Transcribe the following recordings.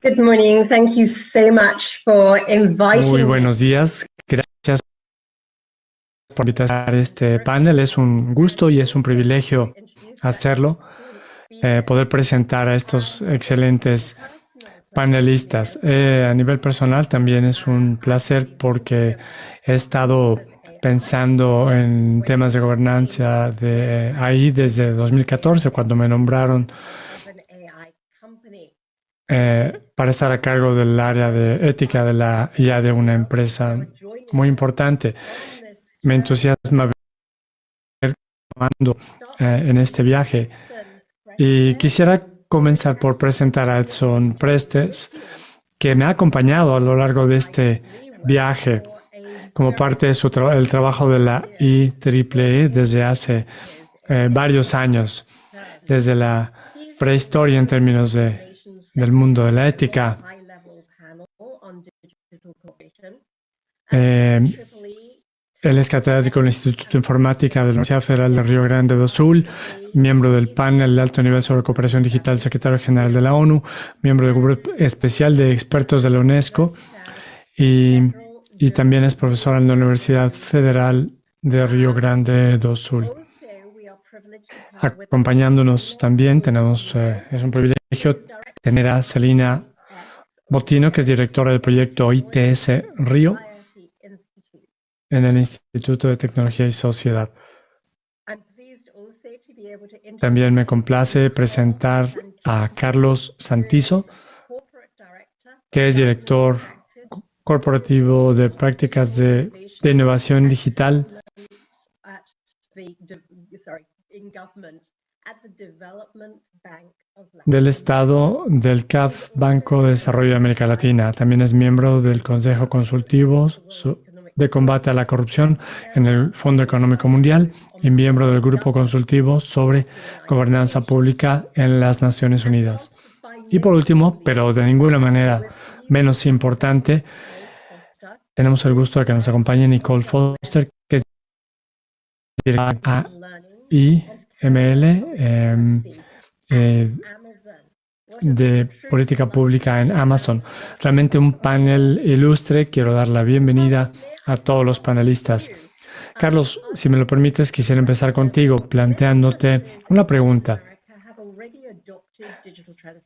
Good morning. Thank you so much for inviting Muy me. buenos días. Gracias por invitar a este panel. Es un gusto y es un privilegio hacerlo, poder presentar a estos excelentes panelistas. A nivel personal también es un placer porque he estado pensando en temas de gobernanza de ahí desde 2014, cuando me nombraron para estar a cargo del área de ética de la IA de una empresa muy importante. Me entusiasma ver tomando en este viaje y quisiera comenzar por presentar a Edson Prestes, que me ha acompañado a lo largo de este viaje como parte de el trabajo de la IEEE desde hace varios años, desde la prehistoria en términos del mundo de la ética. Él es catedrático en el Instituto de Informática de la Universidad Federal de Río Grande do Sul, miembro del panel de alto nivel sobre cooperación digital, secretario general de la ONU, miembro del grupo especial de expertos de la UNESCO y también es profesor en la Universidad Federal de Río Grande do Sul. Acompañándonos también es un privilegio tener a Celina Botino, que es directora del proyecto ITS Río en el Instituto de Tecnología y Sociedad. También me complace presentar a Carlos Santizo, que es director corporativo de prácticas de innovación digital del Estado del CAF, Banco de Desarrollo de América Latina. También es miembro del Consejo Consultivo de Combate a la Corrupción en el Fondo Económico Mundial y miembro del Grupo Consultivo sobre Gobernanza Pública en las Naciones Unidas. Y por último, pero de ninguna manera menos importante, tenemos el gusto de que nos acompañe Nicole Foster, que es directora IML de política pública en Amazon. Realmente un panel ilustre. Quiero dar la bienvenida a todos los panelistas. Carlos, si me lo permites, quisiera empezar contigo planteándote una pregunta.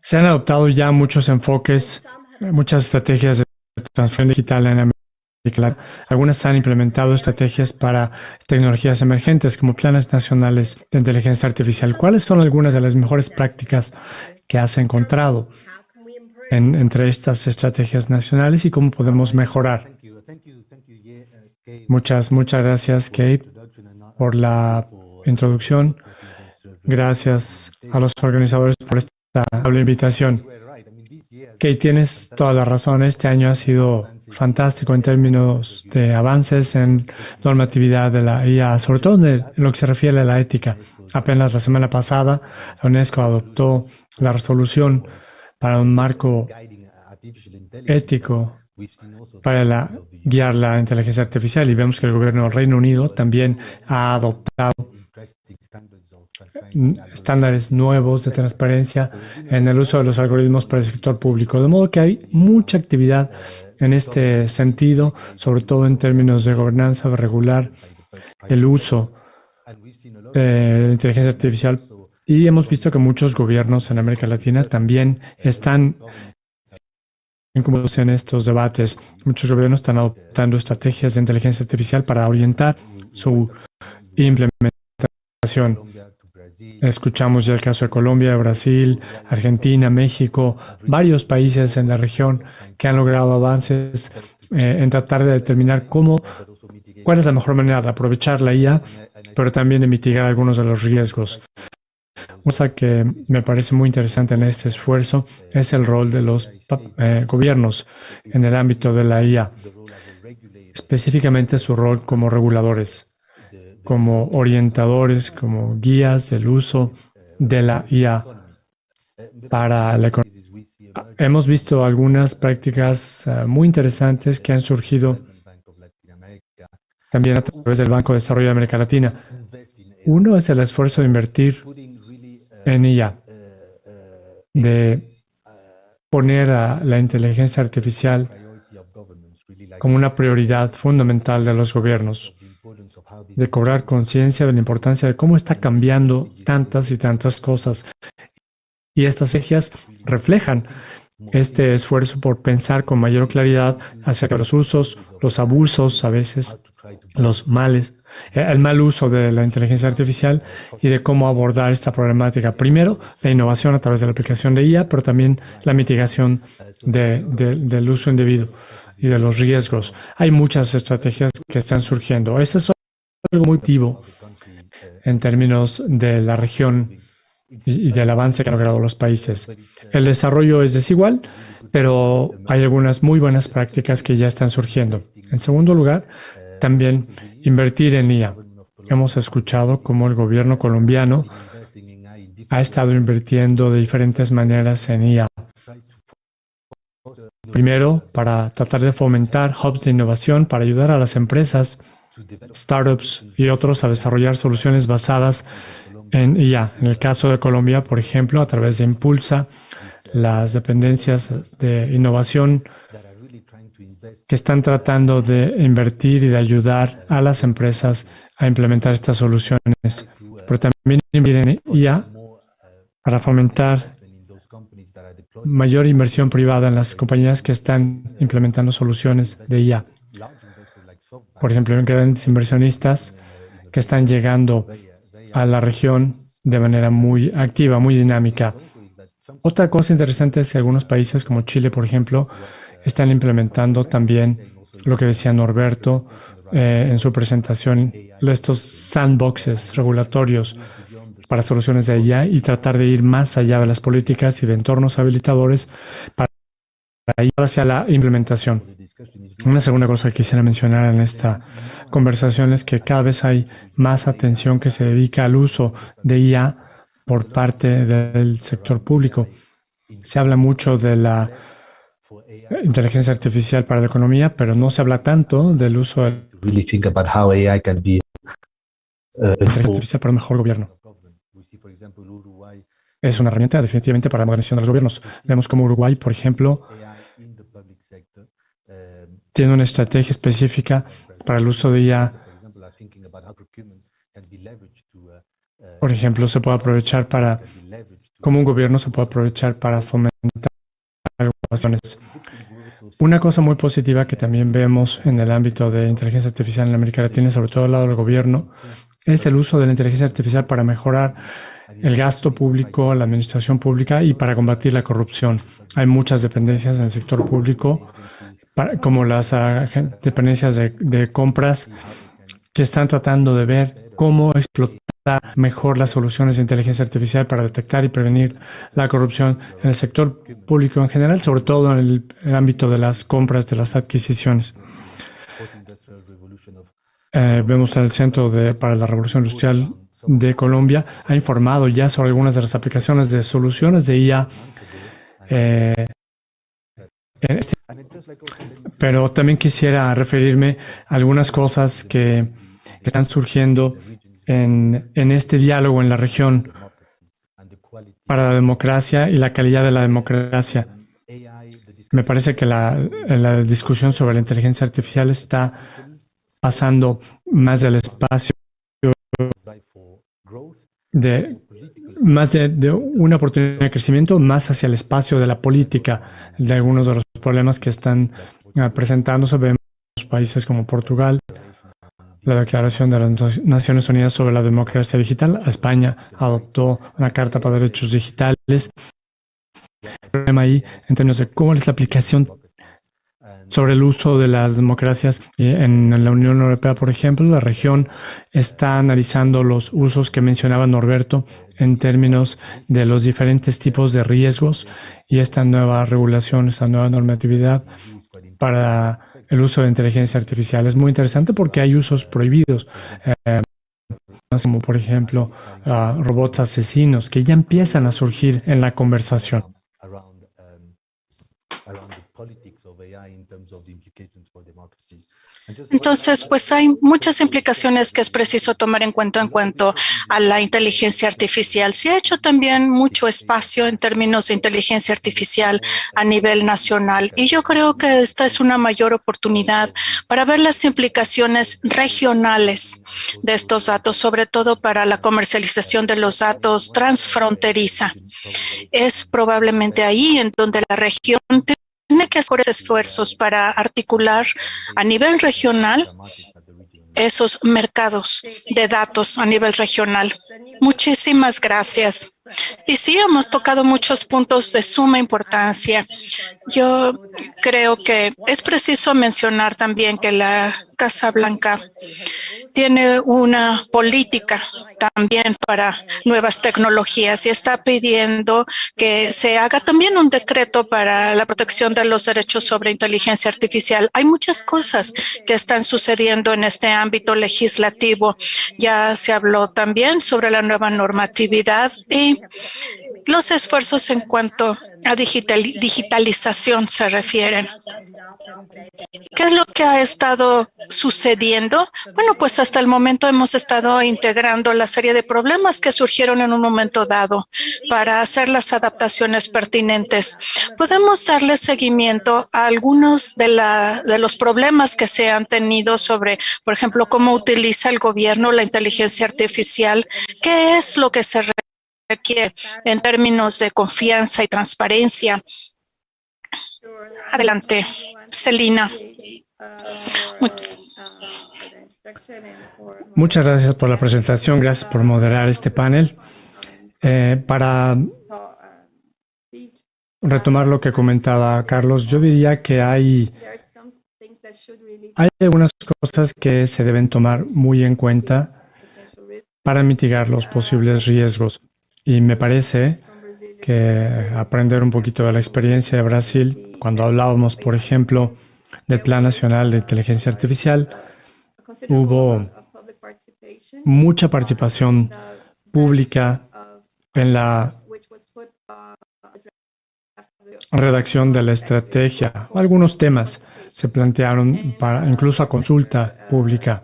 Se han adoptado ya muchos enfoques, muchas estrategias de transformación digital en América Latina. Algunas han implementado estrategias para tecnologías emergentes como planes nacionales de inteligencia artificial. ¿Cuáles son algunas de las mejores prácticas que has encontrado entre estas estrategias nacionales y cómo podemos mejorar? Muchas gracias, Kate, por la introducción. Gracias a los organizadores por esta amable invitación. Kate, tienes toda la razón. Este año ha sido fantástico en términos de avances en normatividad de la IA, sobre todo en lo que se refiere a la ética. Apenas la semana pasada, la UNESCO adoptó la resolución para un marco ético para guiar la inteligencia artificial, y vemos que el gobierno del Reino Unido también ha adoptado estándares nuevos de transparencia en el uso de los algoritmos para el sector público. De modo que hay mucha actividad en este sentido, sobre todo en términos de gobernanza, de regular el uso de la inteligencia artificial. Y hemos visto que muchos gobiernos en América Latina también están incluidos en estos debates. Muchos gobiernos están adoptando estrategias de inteligencia artificial para orientar su implementación. Escuchamos ya el caso de Colombia, de Brasil, Argentina, México, varios países en la región que han logrado avances en tratar de determinar cuál es la mejor manera de aprovechar la IA, pero también de mitigar algunos de los riesgos. Una cosa que me parece muy interesante en este esfuerzo es el rol de los gobiernos en el ámbito de la IA, específicamente su rol como reguladores, como orientadores, como guías del uso de la IA para la economía. Hemos visto algunas prácticas muy interesantes que han surgido también a través del Banco de Desarrollo de América Latina. Uno es el esfuerzo de invertir en IA, de poner a la inteligencia artificial como una prioridad fundamental de los gobiernos, de cobrar conciencia de la importancia de cómo está cambiando tantas y tantas cosas. Y estas estrategias reflejan este esfuerzo por pensar con mayor claridad acerca de los usos, los abusos, a veces los males, el mal uso de la inteligencia artificial y de cómo abordar esta problemática. Primero, la innovación a través de la aplicación de IA, pero también la mitigación del uso indebido y de los riesgos. Hay muchas estrategias que están surgiendo. Este es algo muy activo en términos de la región y del avance que han logrado los países. El desarrollo es desigual, pero hay algunas muy buenas prácticas que ya están surgiendo. En segundo lugar, también invertir en IA. Hemos escuchado cómo el gobierno colombiano ha estado invirtiendo de diferentes maneras en IA. Primero, para tratar de fomentar hubs de innovación para ayudar a las empresas, startups y otros a desarrollar soluciones basadas en IA. En el caso de Colombia, por ejemplo, a través de Impulsa, las dependencias de innovación que están tratando de invertir y de ayudar a las empresas a implementar estas soluciones, pero también invertir en IA para fomentar mayor inversión privada en las compañías que están implementando soluciones de IA. Por ejemplo, hay grandes inversionistas que están llegando a la región de manera muy activa, muy dinámica. Otra cosa interesante es que algunos países como Chile, por ejemplo, están implementando también lo que decía Norberto en su presentación, estos sandboxes regulatorios para soluciones de IA y tratar de ir más allá de las políticas y de entornos habilitadores para ir hacia la implementación. Una segunda cosa que quisiera mencionar en esta conversación es que cada vez hay más atención que se dedica al uso de IA por parte del sector público. Se habla mucho de la inteligencia artificial para la economía, pero no se habla tanto del uso de la inteligencia artificial para un mejor gobierno. Es una herramienta definitivamente para la modernización de los gobiernos. Vemos como Uruguay, por ejemplo, tiene una estrategia específica para el uso de IA. Por ejemplo, se puede aprovechar para, como un gobierno se puede aprovechar para fomentar innovaciones. Una cosa muy positiva que también vemos en el ámbito de inteligencia artificial en América Latina, sobre todo al lado del gobierno, es el uso de la inteligencia artificial para mejorar el gasto público, la administración pública y para combatir la corrupción. Hay muchas dependencias en el sector público, como las dependencias de compras, que están tratando de ver cómo explotar mejor las soluciones de inteligencia artificial para detectar y prevenir la corrupción en el sector público en general, sobre todo en el ámbito de las compras, de las adquisiciones. Vemos en el Centro para la Revolución Industrial de Colombia ha informado ya sobre algunas de las aplicaciones de soluciones de IA pero también quisiera referirme a algunas cosas que están surgiendo en este diálogo en la región para la democracia y la calidad de la democracia. Me parece que la discusión sobre la inteligencia artificial está pasando más del espacio de una oportunidad de crecimiento más hacia el espacio de la política, de algunos de los problemas que están presentándose. Vemos países como Portugal, la Declaración de las Naciones Unidas sobre la Democracia Digital. España adoptó una Carta para Derechos Digitales. El problema ahí, en términos de cómo es la aplicación sobre el uso de las democracias en la Unión Europea, por ejemplo, la región está analizando los usos que mencionaba Norberto en términos de los diferentes tipos de riesgos y esta nueva regulación, esta nueva normatividad para el uso de inteligencia artificial. Es muy interesante porque hay usos prohibidos, como por ejemplo robots asesinos, que ya empiezan a surgir en la conversación. Entonces, pues hay muchas implicaciones que es preciso tomar en cuenta en cuanto a la inteligencia artificial. Se ha hecho también mucho espacio en términos de inteligencia artificial a nivel nacional y yo creo que esta es una mayor oportunidad para ver las implicaciones regionales de estos datos, sobre todo para la comercialización de los datos transfronteriza. Es probablemente ahí en donde la región tiene que hacer esfuerzos para articular a nivel regional esos mercados de datos a nivel regional. Muchísimas gracias. Y sí, hemos tocado muchos puntos de suma importancia. Yo creo que es preciso mencionar también que la Casa Blanca tiene una política también para nuevas tecnologías y está pidiendo que se haga también un decreto para la protección de los derechos sobre inteligencia artificial. Hay muchas cosas que están sucediendo en este ámbito legislativo. Ya se habló también sobre la nueva normatividad y los esfuerzos en cuanto a digitalización se refieren. ¿Qué es lo que ha estado sucediendo? Bueno, pues hasta el momento hemos estado integrando la serie de problemas que surgieron en un momento dado para hacer las adaptaciones pertinentes. Podemos darle seguimiento a algunos de los problemas que se han tenido sobre, por ejemplo, cómo utiliza el gobierno la inteligencia artificial, qué es lo que se requiere en términos de confianza y transparencia. Adelante, Celina. Muchas gracias por la presentación, gracias por moderar este panel. Para retomar lo que comentaba Carlos, yo diría que hay algunas cosas que se deben tomar muy en cuenta para mitigar los posibles riesgos. Y me parece que aprender un poquito de la experiencia de Brasil, cuando hablábamos, por ejemplo, del Plan Nacional de Inteligencia Artificial, hubo mucha participación pública en la redacción de la estrategia. Algunos temas se plantearon incluso a consulta pública.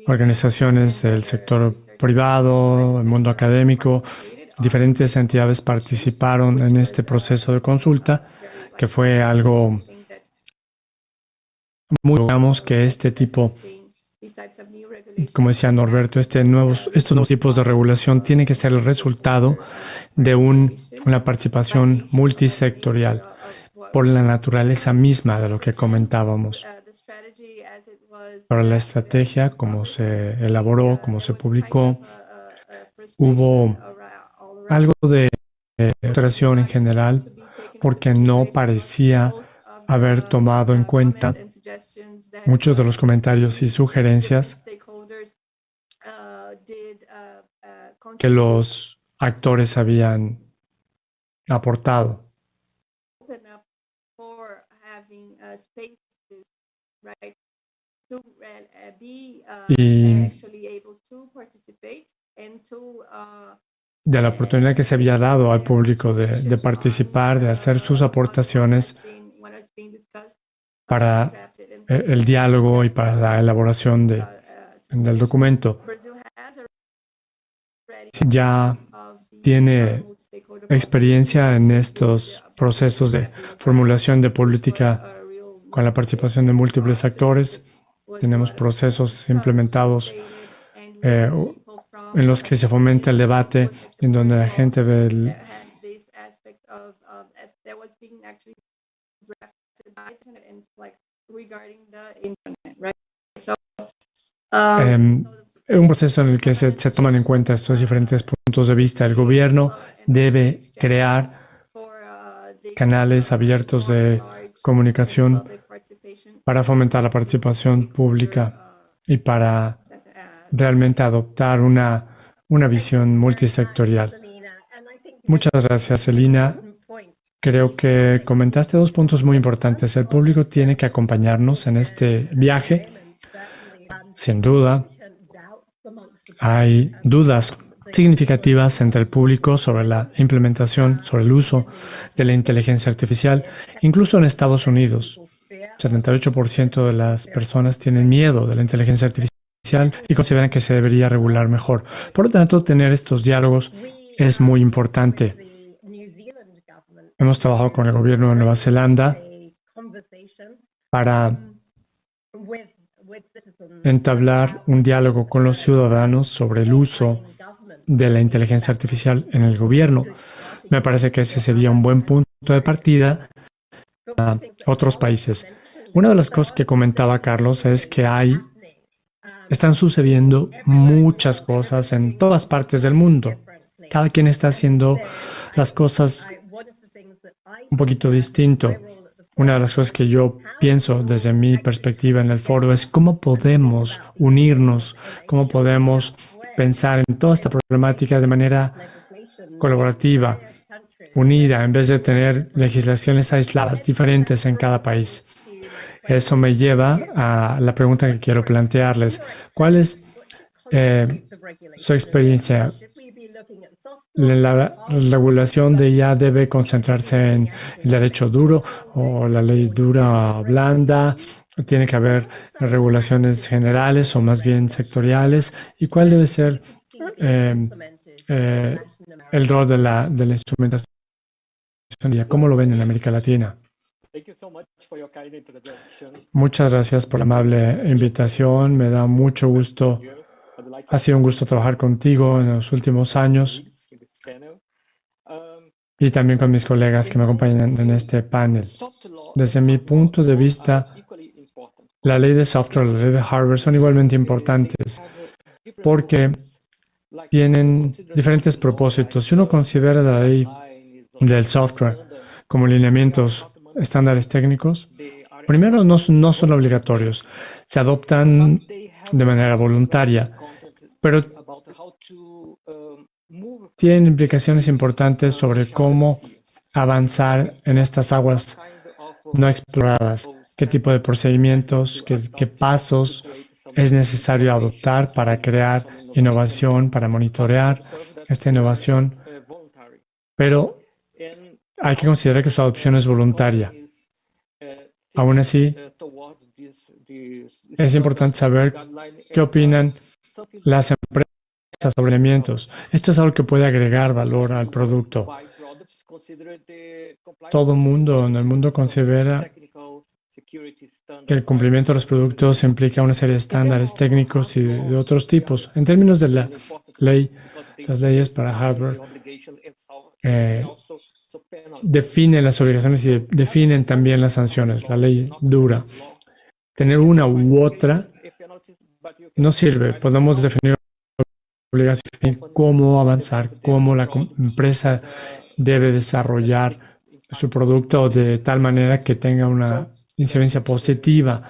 Organizaciones del sector privado, el mundo académico, diferentes entidades participaron en este proceso de consulta, que fue algo muy, digamos, que este tipo, como decía Norberto, estos nuevos tipos de regulación tienen que ser el resultado de una participación multisectorial por la naturaleza misma de lo que comentábamos. Para la estrategia, como se elaboró, como se publicó, hubo algo de frustración en general porque no parecía haber tomado en cuenta muchos de los comentarios y sugerencias que los actores habían aportado. Y de la oportunidad que se había dado al público de participar, de hacer sus aportaciones para el diálogo y para la elaboración del documento. Ya tiene experiencia en estos procesos de formulación de política con la participación de múltiples actores. Tenemos procesos implementados en los que se fomenta el debate, en donde la gente ve un proceso en el que se toman en cuenta estos diferentes puntos de vista. El gobierno debe crear canales abiertos de comunicación para fomentar la participación pública y para realmente adoptar una visión multisectorial. Muchas gracias, Celina. Creo que comentaste dos puntos muy importantes. El público tiene que acompañarnos en este viaje. Sin duda, hay dudas significativas entre el público sobre la implementación, sobre el uso de la inteligencia artificial, incluso en Estados Unidos. 78% de las personas tienen miedo de la inteligencia artificial y consideran que se debería regular mejor. Por lo tanto, tener estos diálogos es muy importante. Hemos trabajado con el gobierno de Nueva Zelanda para entablar un diálogo con los ciudadanos sobre el uso de la inteligencia artificial en el gobierno. Me parece que ese sería un buen punto de partida a otros países. Una de las cosas que comentaba Carlos es que están sucediendo muchas cosas en todas partes del mundo. Cada quien está haciendo las cosas un poquito distinto. Una de las cosas que yo pienso desde mi perspectiva en el foro es cómo podemos unirnos, cómo podemos pensar en toda esta problemática de manera colaborativa, unida, en vez de tener legislaciones aisladas, diferentes en cada país. Eso me lleva a la pregunta que quiero plantearles. ¿Cuál es su experiencia? ¿La regulación de IA debe concentrarse en el derecho duro o la ley dura o blanda? ¿Tiene que haber regulaciones generales o más bien sectoriales? ¿Y cuál debe ser el rol de la instrumentación? ¿Cómo lo ven en América Latina? Muchas gracias por la amable invitación. Me da mucho gusto. Ha sido un gusto trabajar contigo en los últimos años y también con mis colegas que me acompañan en este panel. Desde mi punto de vista, la ley de software y la ley de hardware son igualmente importantes porque tienen diferentes propósitos. Si uno considera la ley del software como lineamientos, estándares técnicos, primero no son obligatorios, se adoptan de manera voluntaria, pero tienen implicaciones importantes sobre cómo avanzar en estas aguas no exploradas, qué tipo de procedimientos, qué pasos es necesario adoptar para crear innovación, para monitorear esta innovación, pero hay que considerar que su adopción es voluntaria. Aún así, es importante saber qué opinan las empresas sobre elementos. Esto es algo que puede agregar valor al producto. Todo mundo en el mundo considera que el cumplimiento de los productos implica una serie de estándares técnicos y de otros tipos. En términos de la ley, las leyes para hardware definen las obligaciones y definen también las sanciones. La ley dura. Tener una u otra no sirve. Podemos definir obligaciones, cómo avanzar, cómo la empresa debe desarrollar su producto de tal manera que tenga una incidencia positiva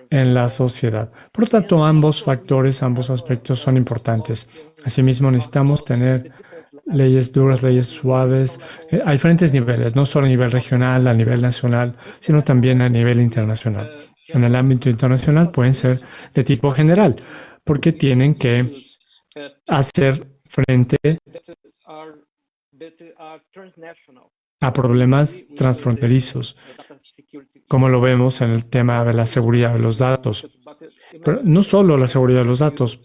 en la sociedad. Por lo tanto, ambos factores, ambos aspectos son importantes. Asimismo, necesitamos tener leyes duras, leyes suaves, a diferentes niveles, no solo a nivel regional, a nivel nacional, sino también a nivel internacional. En el ámbito internacional pueden ser de tipo general, porque tienen que hacer frente a problemas transfronterizos, como lo vemos en el tema de la seguridad de los datos. Pero no solo la seguridad de los datos.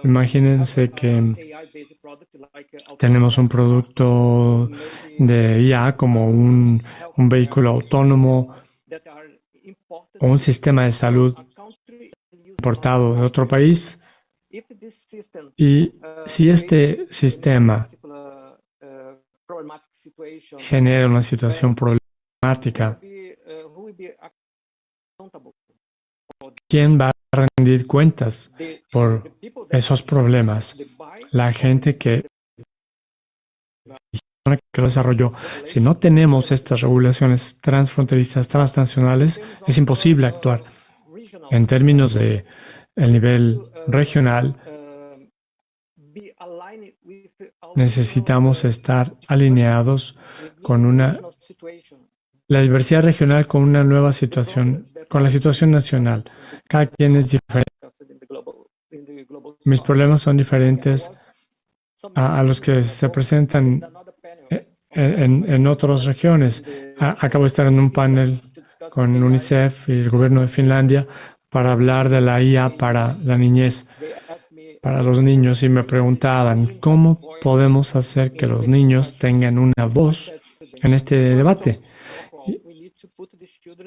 Imagínense que tenemos un producto de IA como un vehículo autónomo o un sistema de salud importado de otro país. Y si este sistema genera una situación problemática, ¿quién va a rendir cuentas por esos problemas? La gente que lo desarrolló. Si no tenemos estas regulaciones transfronterizas, transnacionales, es imposible actuar. En términos de el nivel regional, necesitamos estar alineados con la diversidad regional con una nueva situación, con la situación nacional. Cada quien es diferente. Mis problemas son diferentes a los que se presentan en otras regiones. Acabo de estar en un panel con UNICEF y el gobierno de Finlandia para hablar de la IA para la niñez, para los niños, y me preguntaban cómo podemos hacer que los niños tengan una voz en este debate.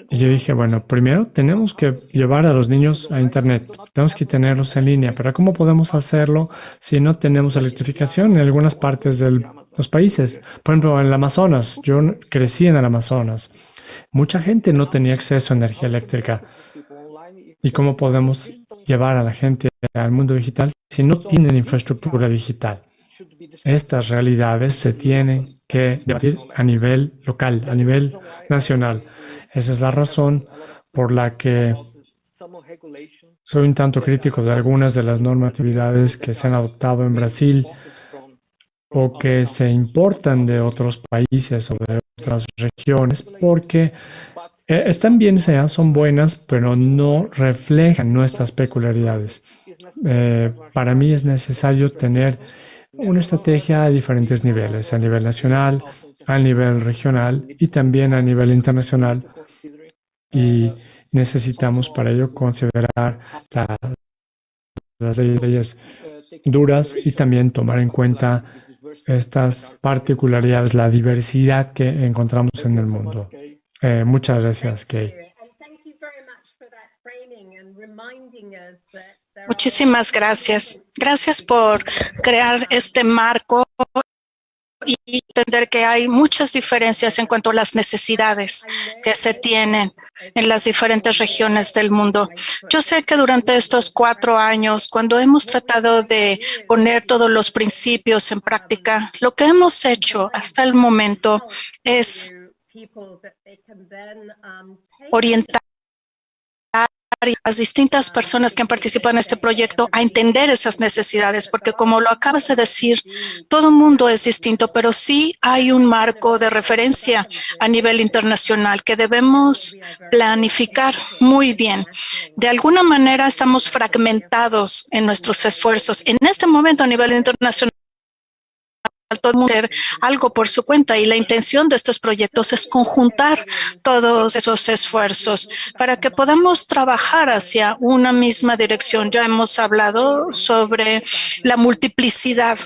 Y yo dije, bueno, primero tenemos que llevar a los niños a Internet, tenemos que tenerlos en línea, pero ¿cómo podemos hacerlo si no tenemos electrificación en algunas partes de los países? Por ejemplo, en el Amazonas, yo crecí en el Amazonas, mucha gente no tenía acceso a energía eléctrica. ¿Y cómo podemos llevar a la gente al mundo digital si no tienen infraestructura digital? Estas realidades se tienen que debatir a nivel local, a nivel nacional. Esa es la razón por la que soy un tanto crítico de algunas de las normatividades que se han adoptado en Brasil o que se importan de otros países o de otras regiones, porque están bien, son buenas, pero no reflejan nuestras peculiaridades. Para mí es necesario tener una estrategia a diferentes niveles, a nivel nacional, a nivel regional y también a nivel internacional. Y necesitamos para ello considerar las leyes duras y también tomar en cuenta estas particularidades, la diversidad que encontramos en el mundo. Muchas gracias, Kay. Muchísimas gracias. Gracias por crear este marco y entender que hay muchas diferencias en cuanto a las necesidades que se tienen en las diferentes regiones del mundo. Yo sé que durante estos 4 años, cuando hemos tratado de poner todos los principios en práctica, lo que hemos hecho hasta el momento es orientar a las distintas personas que han participado en este proyecto a entender esas necesidades, porque como lo acabas de decir, todo el mundo es distinto, pero sí hay un marco de referencia a nivel internacional que debemos planificar muy bien. De alguna manera estamos fragmentados en nuestros esfuerzos. En este momento a nivel internacional, todo el mundo hacer algo por su cuenta y la intención de estos proyectos es conjuntar todos esos esfuerzos para que podamos trabajar hacia una misma dirección. Ya hemos hablado sobre la multiplicidad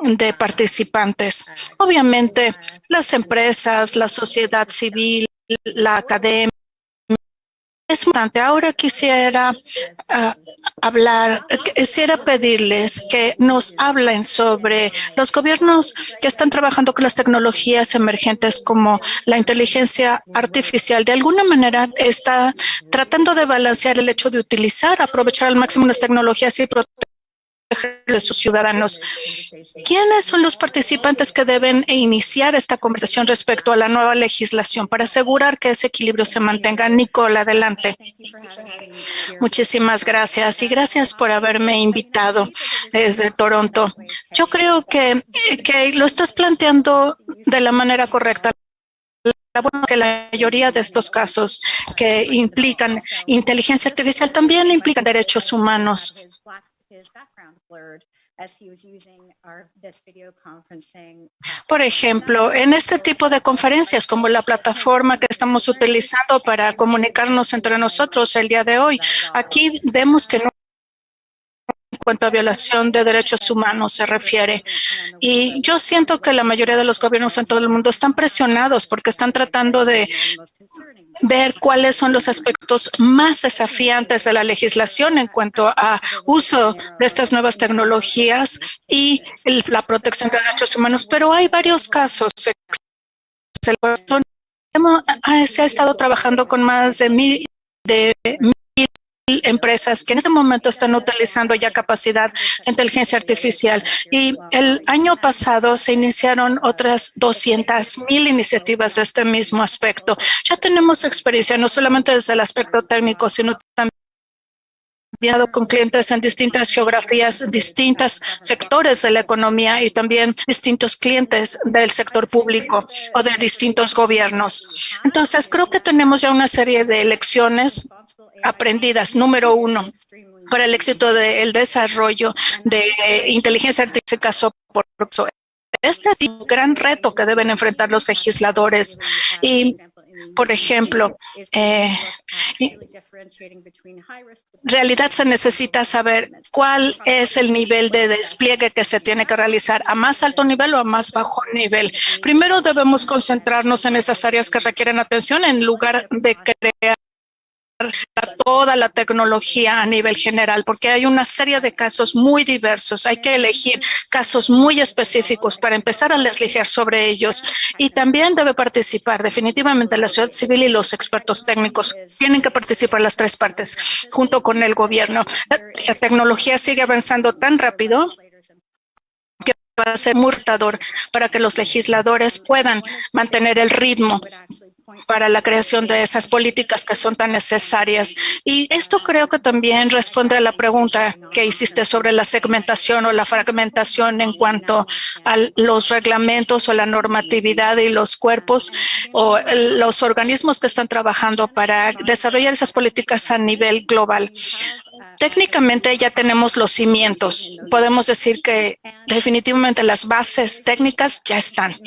de participantes. Obviamente, las empresas, la sociedad civil, la academia. Es importante. Ahora quisiera quisiera pedirles que nos hablen sobre los gobiernos que están trabajando con las tecnologías emergentes como la inteligencia artificial. De alguna manera está tratando de balancear el hecho de aprovechar al máximo las tecnologías y proteger de sus ciudadanos. ¿Quiénes son los participantes que deben iniciar esta conversación respecto a la nueva legislación para asegurar que ese equilibrio se mantenga? Nicole, adelante. Muchísimas gracias y gracias por haberme invitado desde Toronto. Yo creo que lo estás planteando de la manera correcta. Que la mayoría de estos casos que implican inteligencia artificial también implican derechos humanos. Por ejemplo, en este tipo de conferencias, como la plataforma que estamos utilizando para comunicarnos entre nosotros el día de hoy, aquí vemos que no en cuanto a violación de derechos humanos se refiere. Y yo siento que la mayoría de los gobiernos en todo el mundo están presionados porque están tratando de ver cuáles son los aspectos más desafiantes de la legislación en cuanto a uso de estas nuevas tecnologías y la protección de derechos humanos. Pero hay varios casos. Se ha estado trabajando con más de mil empresas que en este momento están utilizando ya capacidad de inteligencia artificial. Y el año pasado se iniciaron otras 200,000 iniciativas de este mismo aspecto. Ya tenemos experiencia no solamente desde el aspecto técnico, sino también con clientes en distintas geografías, distintos sectores de la economía y también distintos clientes del sector público o de distintos gobiernos. Entonces, creo que tenemos ya una serie de lecciones aprendidas. Número 1, para el éxito del desarrollo de inteligencia artificial. Caso por caso. Este es un gran reto que deben enfrentar los legisladores y, por ejemplo, en realidad se necesita saber cuál es el nivel de despliegue que se tiene que realizar a más alto nivel o a más bajo nivel. Primero debemos concentrarnos en esas áreas que requieren atención en lugar de crear toda la tecnología a nivel general, porque hay una serie de casos muy diversos. Hay que elegir casos muy específicos para empezar a legislar sobre ellos. Y también debe participar definitivamente la sociedad civil y los expertos técnicos. Tienen que participar las tres partes junto con el gobierno. La tecnología sigue avanzando tan rápido que va a ser muy retador para que los legisladores puedan mantener el ritmo para la creación de esas políticas que son tan necesarias. Y esto creo que también responde a la pregunta que hiciste sobre la segmentación o la fragmentación en cuanto a los reglamentos o la normatividad y los cuerpos o los organismos que están trabajando para desarrollar esas políticas a nivel global. Técnicamente ya tenemos los cimientos. Podemos decir que definitivamente las bases técnicas ya están.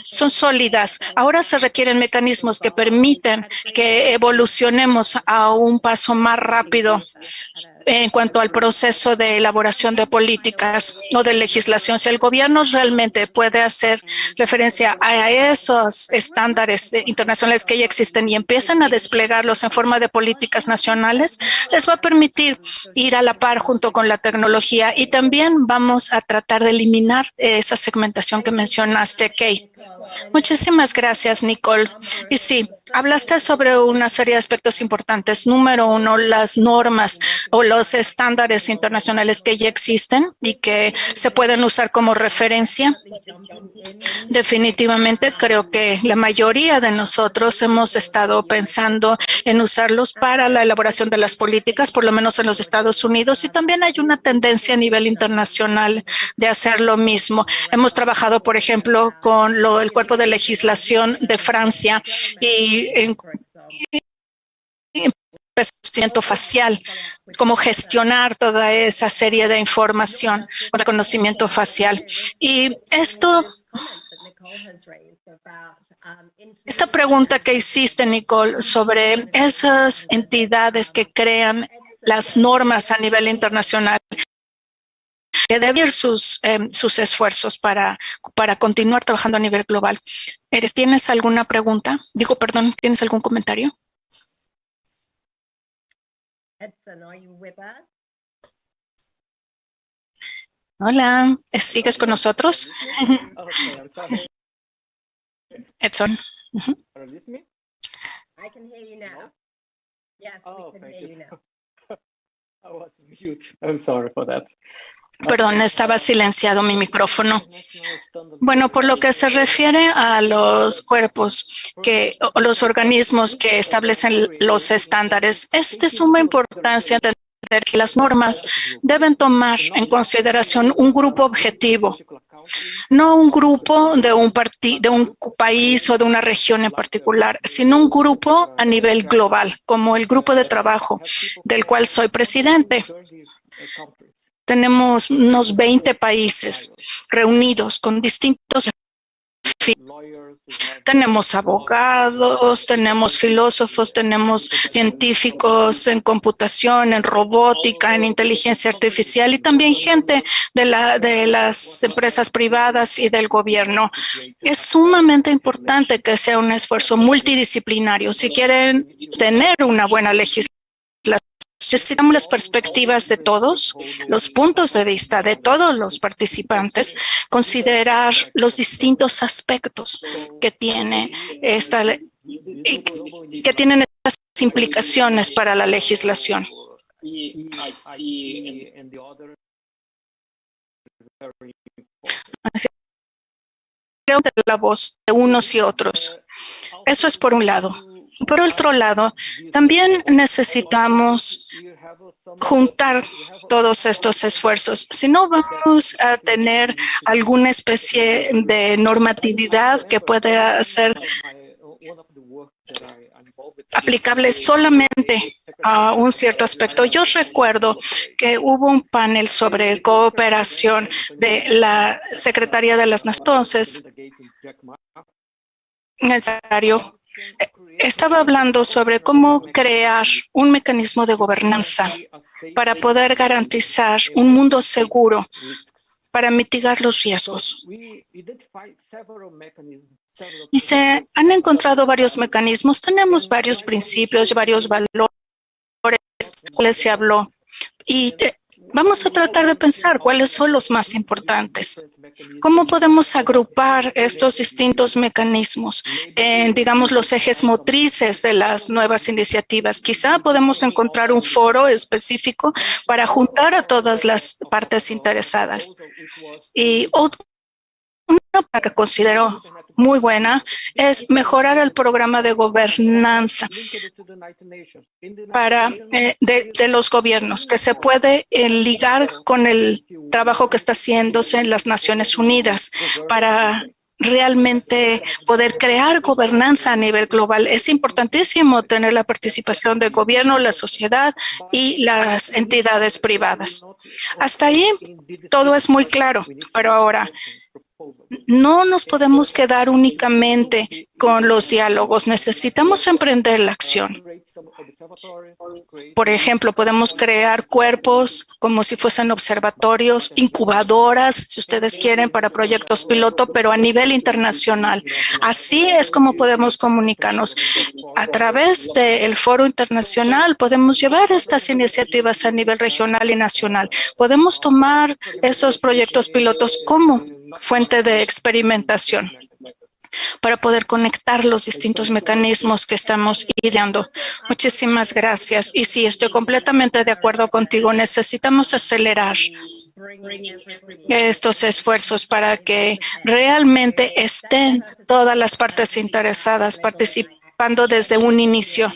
Son sólidas. Ahora se requieren mecanismos que permiten que evolucionemos a un paso más rápido en cuanto al proceso de elaboración de políticas o de legislación. Si el gobierno realmente puede hacer referencia a esos estándares internacionales que ya existen y empiezan a desplegarlos en forma de políticas nacionales, les va a permitir ir a la par junto con la tecnología, y también vamos a tratar de eliminar esa segmentación que mencionaste, Kay. Muchísimas gracias, Nicole. Y sí, hablaste sobre una serie de aspectos importantes. Número uno, las normas o los estándares internacionales que ya existen y que se pueden usar como referencia. Definitivamente creo que la mayoría de nosotros hemos estado pensando en usarlos para la elaboración de las políticas, por lo menos en los Estados Unidos, y también hay una tendencia a nivel internacional de hacer lo mismo. Hemos trabajado, por ejemplo, con el cuerpo de legislación de Francia y en reconocimiento facial, cómo gestionar toda esa serie de información con reconocimiento facial. Y esta pregunta que hiciste, Nicole, sobre esas entidades que crean las normas a nivel internacional, que deben ir sus esfuerzos para continuar trabajando a nivel global. ¿Tienes alguna pregunta? ¿Tienes algún comentario? Edson, are you with us? Hola, ¿sigues con nosotros? Edson. I can hear you now. Yes, we can hear you now. I was mute. I'm sorry for that. Perdón, estaba silenciado mi micrófono. Bueno, por lo que se refiere a los cuerpos o los organismos que establecen los estándares, es de suma importancia entender que las normas deben tomar en consideración un grupo objetivo, no un grupo de un país o de una región en particular, sino un grupo a nivel global, como el grupo de trabajo del cual soy presidente. Tenemos unos 20 países reunidos con distintos fines. Tenemos abogados, tenemos filósofos, tenemos científicos en computación, en robótica, en inteligencia artificial, y también gente de las empresas privadas y del gobierno. Es sumamente importante que sea un esfuerzo multidisciplinario. Si quieren tener una buena legislación, necesitamos las perspectivas de todos, los puntos de vista de todos los participantes, considerar los distintos aspectos que tienen estas implicaciones para la legislación. Creo que la voz de unos y otros. Eso es por un lado. Por otro lado, también necesitamos juntar todos estos esfuerzos. Si no, vamos a tener alguna especie de normatividad que pueda ser aplicable solamente a un cierto aspecto. Yo recuerdo que hubo un panel sobre cooperación de la Secretaría de las Naciones. El secretario estaba hablando sobre cómo crear un mecanismo de gobernanza para poder garantizar un mundo seguro para mitigar los riesgos. Y se han encontrado varios mecanismos, tenemos varios principios, varios valores, cuales se habló. Y vamos a tratar de pensar cuáles son los más importantes. ¿Cómo podemos agrupar estos distintos mecanismos en, digamos, los ejes motrices de las nuevas iniciativas? Quizá podemos encontrar un foro específico para juntar a todas las partes interesadas. Y una que considero muy buena es mejorar el programa de gobernanza de los gobiernos, que se puede ligar con el trabajo que está haciéndose en las Naciones Unidas para realmente poder crear gobernanza a nivel global. Es importantísimo tener la participación del gobierno, la sociedad y las entidades privadas. Hasta ahí todo es muy claro, pero ahora no nos podemos quedar únicamente con los diálogos. Necesitamos emprender la acción. Por ejemplo, podemos crear cuerpos como si fuesen observatorios, incubadoras, si ustedes quieren, para proyectos piloto, pero a nivel internacional. Así es como podemos comunicarnos. A través del foro internacional podemos llevar estas iniciativas a nivel regional y nacional. Podemos tomar esos proyectos pilotos como fuente de experimentación para poder conectar los distintos mecanismos que estamos ideando. Muchísimas gracias. Y sí, estoy completamente de acuerdo contigo. Necesitamos acelerar estos esfuerzos para que realmente estén todas las partes interesadas participando desde un inicio.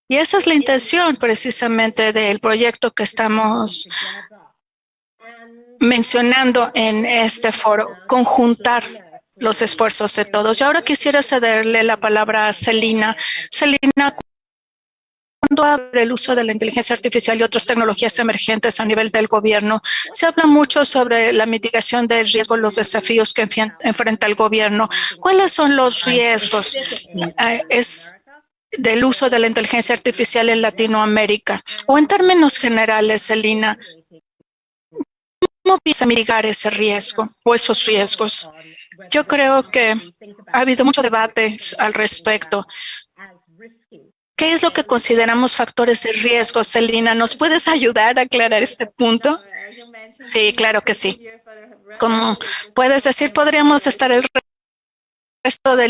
Y esa es la intención precisamente del proyecto que estamos mencionando en este foro, conjuntar los esfuerzos de todos. Y ahora quisiera cederle la palabra a Celina. Celina, cuando habla del uso de la inteligencia artificial y otras tecnologías emergentes a nivel del gobierno, se habla mucho sobre la mitigación del riesgo, los desafíos que enfrenta el gobierno. ¿Cuáles son los riesgos del uso de la inteligencia artificial en Latinoamérica? O en términos generales, Celina, ¿cómo piensa mitigar ese riesgo o esos riesgos? Yo creo que ha habido mucho debate al respecto. ¿Qué es lo que consideramos factores de riesgo, Celina? ¿Nos puedes ayudar a aclarar este punto? Sí, claro que sí. Como puedes decir, podríamos estar el resto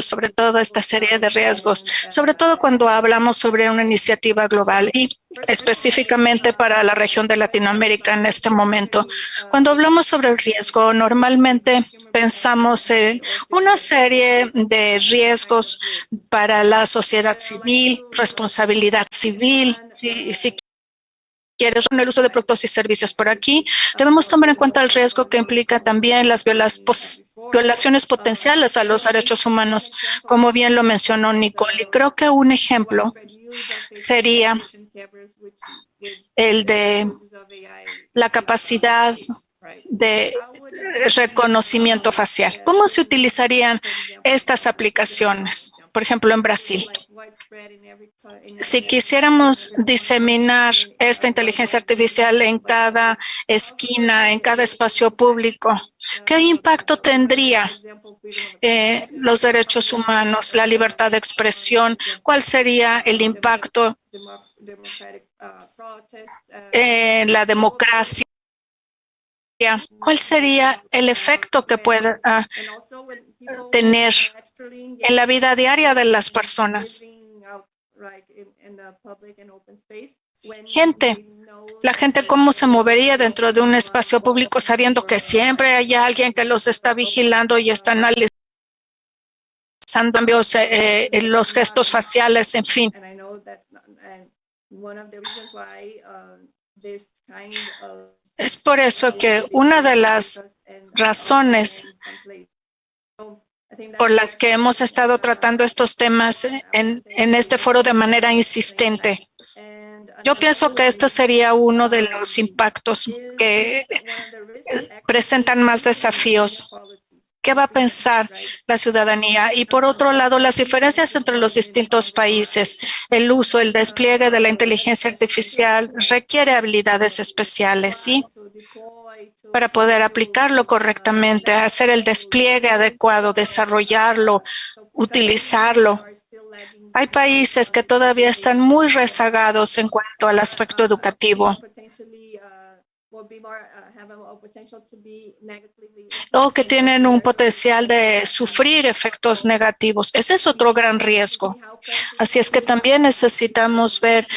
sobre todo esta serie de riesgos, sobre todo cuando hablamos sobre una iniciativa global y específicamente para la región de Latinoamérica en este momento. Cuando hablamos sobre el riesgo, normalmente pensamos en una serie de riesgos para la sociedad civil, responsabilidad civil, si quieres, el uso de productos y servicios. Por aquí debemos tomar en cuenta el riesgo que implica también las violaciones potenciales a los derechos humanos, como bien lo mencionó Nicole. Y creo que un ejemplo sería el de la capacidad de reconocimiento facial. ¿Cómo se utilizarían estas aplicaciones? Por ejemplo, en Brasil. Si quisiéramos diseminar esta inteligencia artificial en cada esquina, en cada espacio público, ¿qué impacto tendría los derechos humanos, la libertad de expresión? ¿Cuál sería el impacto en la democracia? ¿Cuál sería el efecto que pueda tener en la vida diaria de las personas? La gente cómo se movería dentro de un espacio público sabiendo que siempre hay alguien que los está vigilando y está analizando cambios, los gestos faciales, en fin. Es por eso que una de las razones por las que hemos estado tratando estos temas en este foro de manera insistente. Yo pienso que esto sería uno de los impactos que presentan más desafíos. ¿Qué va a pensar la ciudadanía? Y por otro lado, las diferencias entre los distintos países. El uso, el despliegue de la inteligencia artificial requiere habilidades especiales, ¿sí? Para poder aplicarlo correctamente, hacer el despliegue adecuado, desarrollarlo, utilizarlo. Hay países que todavía están muy rezagados en cuanto al aspecto educativo, o que tienen un potencial de sufrir efectos negativos. Ese es otro gran riesgo. Así es que también necesitamos ver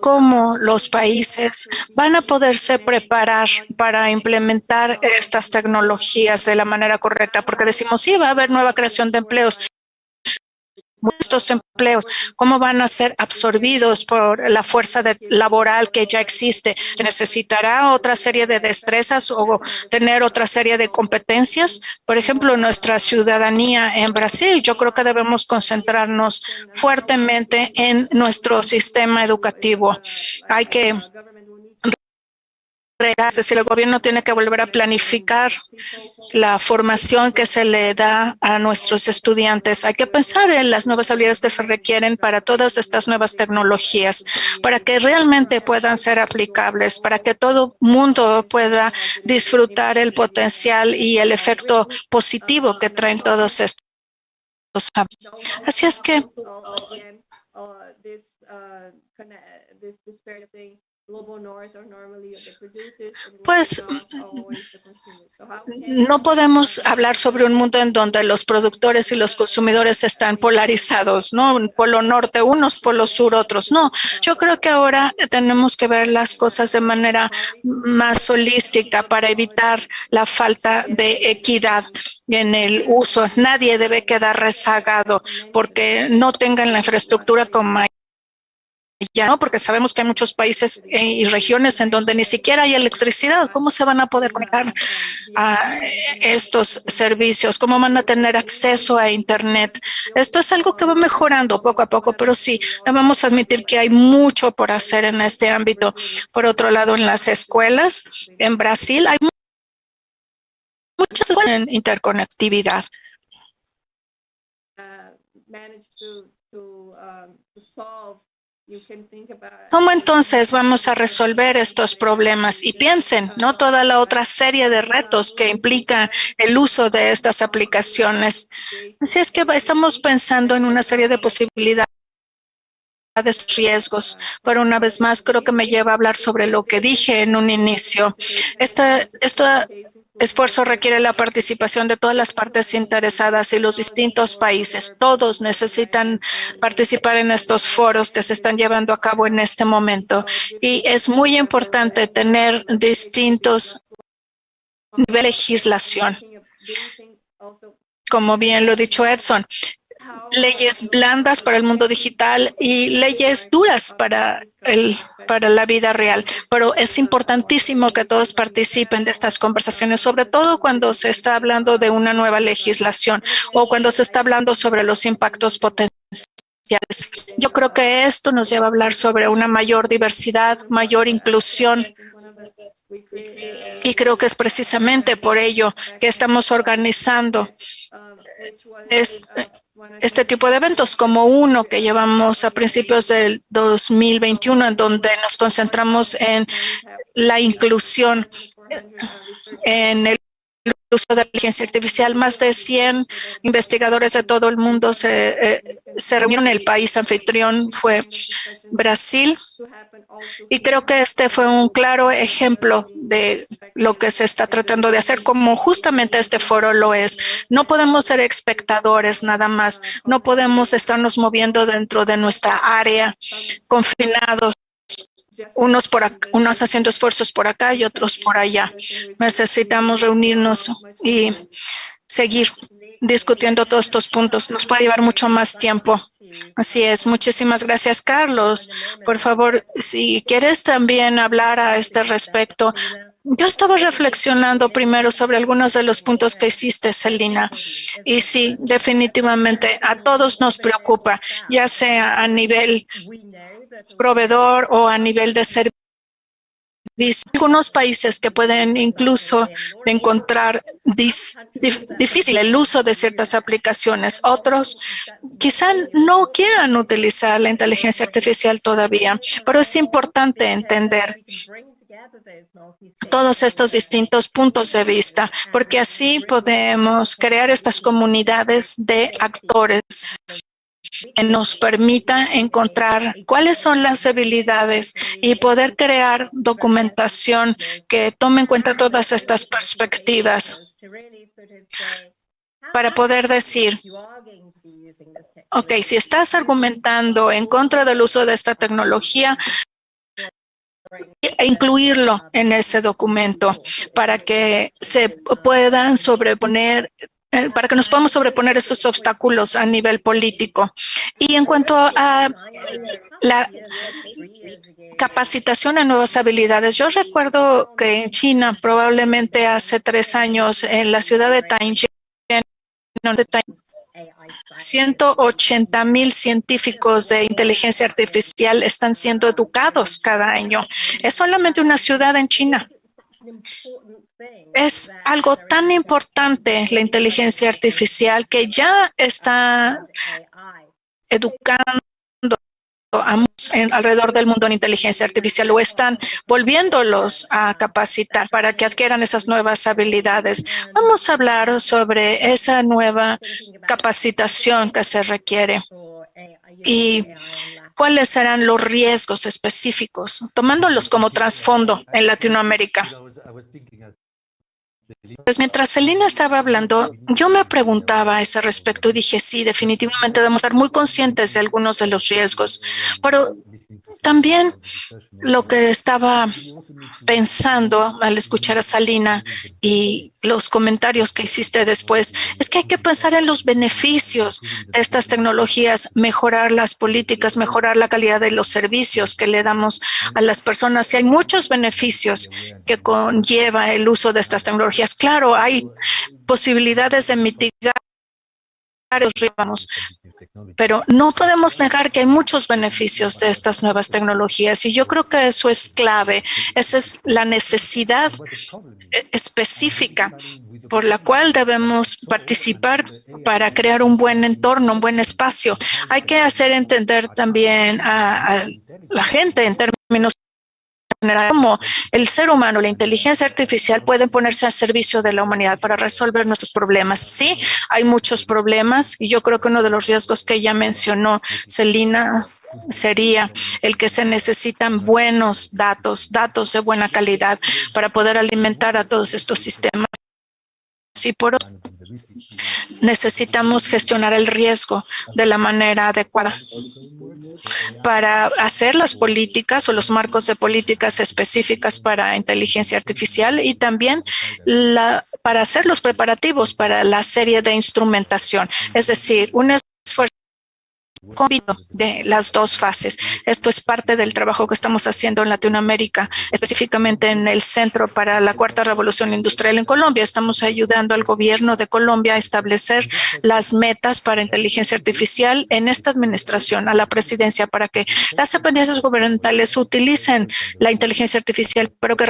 cómo los países van a poderse preparar para implementar estas tecnologías de la manera correcta, porque decimos, sí, va a haber nueva creación de empleos. Estos empleos, ¿cómo van a ser absorbidos por la fuerza laboral que ya existe? ¿Se necesitará otra serie de destrezas o tener otra serie de competencias? Por ejemplo, nuestra ciudadanía en Brasil, yo creo que debemos concentrarnos fuertemente en nuestro sistema educativo. Hay que es decir, el gobierno tiene que volver a planificar la formación que se le da a nuestros estudiantes. Hay que pensar en las nuevas habilidades que se requieren para todas estas nuevas tecnologías, para que realmente puedan ser aplicables, para que todo mundo pueda disfrutar el potencial y el efecto positivo que traen todos estos. Así es que pues no podemos hablar sobre un mundo en donde los productores y los consumidores están polarizados, ¿no? Un polo norte unos, polo sur otros. No, yo creo que ahora tenemos que ver las cosas de manera más holística para evitar la falta de equidad en el uso. Nadie debe quedar rezagado porque no tengan la infraestructura como ya, ¿no? Porque sabemos que hay muchos países y regiones en donde ni siquiera hay electricidad. ¿Cómo se van a poder conectar a estos servicios? ¿Cómo van a tener acceso a Internet? Esto es algo que va mejorando poco a poco, pero sí, debemos admitir que hay mucho por hacer en este ámbito. Por otro lado, en las escuelas, en Brasil, hay muchas escuelas en interconectividad. ¿Cómo entonces vamos a resolver estos problemas? Y piensen, ¿no? Toda la otra serie de retos que implican el uso de estas aplicaciones. Así es que estamos pensando en una serie de posibilidades, riesgos. Pero una vez más, creo que me lleva a hablar sobre lo que dije en un inicio. Este esfuerzo requiere la participación de todas las partes interesadas y los distintos países. Todos necesitan participar en estos foros que se están llevando a cabo en este momento. Y es muy importante tener distintos niveles de legislación. Como bien lo ha dicho Edson, leyes blandas para el mundo digital y leyes duras para la vida real. Pero es importantísimo que todos participen de estas conversaciones, sobre todo cuando se está hablando de una nueva legislación o cuando se está hablando sobre los impactos potenciales. Yo creo que esto nos lleva a hablar sobre una mayor diversidad, mayor inclusión. Y creo que es precisamente por ello que estamos organizando este tipo de eventos, como uno que llevamos a principios del 2021, en donde nos concentramos en la inclusión, en el uso de la inteligencia artificial. Más de 100 investigadores de todo el mundo se reunieron. El país anfitrión fue Brasil. Y creo que este fue un claro ejemplo de lo que se está tratando de hacer, como justamente este foro lo es. No podemos ser espectadores nada más. No podemos estarnos moviendo dentro de nuestra área, confinados. Unos haciendo esfuerzos por acá y otros por allá. Necesitamos reunirnos y seguir discutiendo todos estos puntos. Nos puede llevar mucho más tiempo. Así es. Muchísimas gracias, Carlos. Por favor, si quieres también hablar a este respecto, Yo estaba reflexionando primero sobre algunos de los puntos que hiciste, Celina, y sí, definitivamente a todos nos preocupa, ya sea a nivel proveedor o a nivel de servicio. Algunos países que pueden incluso encontrar difícil el uso de ciertas aplicaciones. Otros quizá no quieran utilizar la inteligencia artificial todavía, pero es importante entender todos estos distintos puntos de vista, porque así podemos crear estas comunidades de actores que nos permita encontrar cuáles son las debilidades y poder crear documentación que tome en cuenta todas estas perspectivas para poder decir, ok, si estás argumentando en contra del uso de esta tecnología, e incluirlo en ese documento para que se puedan sobreponer para que nos podamos sobreponer esos obstáculos a nivel político. Y en cuanto a la capacitación en nuevas habilidades, yo recuerdo que en China, probablemente hace 3 años, en la ciudad de Tianjin, 180,000 científicos de inteligencia artificial están siendo educados cada año. Es solamente una ciudad en China. Es algo tan importante la inteligencia artificial que ya está educando alrededor del mundo en inteligencia artificial o están volviéndolos a capacitar para que adquieran esas nuevas habilidades. Vamos a hablar sobre esa nueva capacitación que se requiere y cuáles serán los riesgos específicos, tomándolos como trasfondo en Latinoamérica. Pues mientras Celina estaba hablando, yo me preguntaba a ese respecto y dije, sí, definitivamente debemos estar muy conscientes de algunos de los riesgos, pero también lo que estaba pensando al escuchar a Celina y los comentarios que hiciste después, es que hay que pensar en los beneficios de estas tecnologías, mejorar las políticas, mejorar la calidad de los servicios que le damos a las personas. Y hay muchos beneficios que conlleva el uso de estas tecnologías. Claro, hay posibilidades de mitigar los riesgos, pero no podemos negar que hay muchos beneficios de estas nuevas tecnologías y yo creo que eso es clave. Esa es la necesidad específica por la cual debemos participar para crear un buen entorno, un buen espacio. Hay que hacer entender también a la gente en términos como el ser humano, la inteligencia artificial pueden ponerse al servicio de la humanidad para resolver nuestros problemas. Sí, hay muchos problemas y yo creo que uno de los riesgos que ella mencionó, Celina, sería el que se necesitan buenos datos de buena calidad para poder alimentar a todos estos sistemas. Sí, por otro, necesitamos gestionar el riesgo de la manera adecuada para hacer las políticas o los marcos de políticas específicas para inteligencia artificial y también para hacer los preparativos para la serie de instrumentación, es decir, un esfuerzo de las dos fases. Esto es parte del trabajo que estamos haciendo en Latinoamérica, específicamente en el Centro para la Cuarta Revolución Industrial en Colombia. Estamos ayudando al gobierno de Colombia a establecer las metas para inteligencia artificial en esta administración, a la presidencia, para que las dependencias gubernamentales utilicen la inteligencia artificial, pero que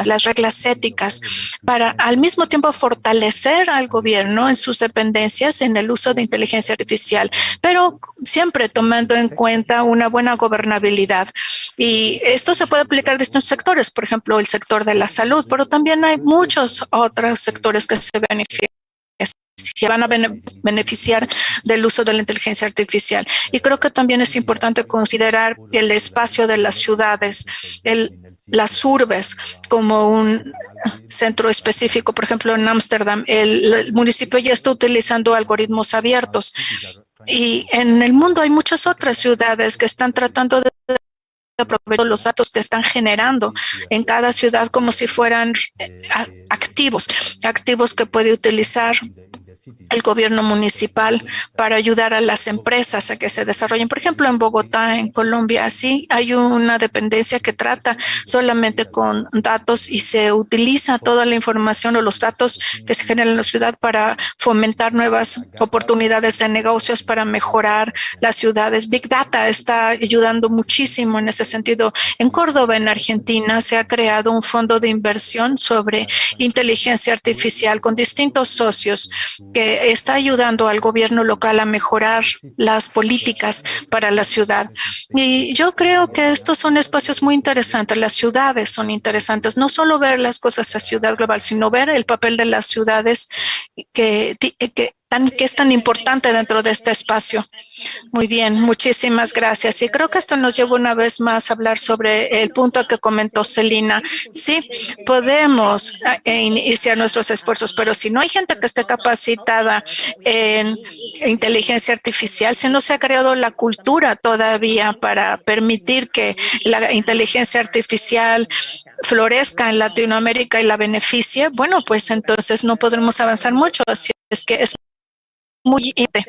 las reglas éticas para al mismo tiempo fortalecer al gobierno en sus dependencias en el uso de inteligencia artificial, pero siempre tomando en cuenta una buena gobernabilidad. Y esto se puede aplicar a distintos sectores, por ejemplo, el sector de la salud, pero también hay muchos otros sectores que se van a beneficiar del uso de la inteligencia artificial. Y creo que también es importante considerar el espacio de las ciudades, las urbes como un centro específico. Por ejemplo, en Ámsterdam, el municipio ya está utilizando algoritmos abiertos. Y en el mundo hay muchas otras ciudades que están tratando de aprovechar los datos que están generando en cada ciudad como si fueran activos que puede utilizar el gobierno municipal para ayudar a las empresas a que se desarrollen. Por ejemplo, en Bogotá, en Colombia, sí hay una dependencia que trata solamente con datos y se utiliza toda la información o los datos que se generan en la ciudad para fomentar nuevas oportunidades de negocios, para mejorar las ciudades. Big Data está ayudando muchísimo en ese sentido. En Córdoba, en Argentina, se ha creado un fondo de inversión sobre inteligencia artificial con distintos socios que está ayudando al gobierno local a mejorar las políticas para la ciudad. Y yo creo que estos son espacios muy interesantes. Las ciudades son interesantes. No solo ver las cosas a ciudad global, sino ver el papel de las ciudades que es tan importante dentro de este espacio. Muy bien, muchísimas gracias. Y creo que esto nos lleva una vez más a hablar sobre el punto que comentó Celina. Sí, podemos iniciar nuestros esfuerzos, pero si no hay gente que esté capacitada en inteligencia artificial, si no se ha creado la cultura todavía para permitir que la inteligencia artificial florezca en Latinoamérica y la beneficie, bueno, pues entonces no podremos avanzar mucho. Así es que es muy importante.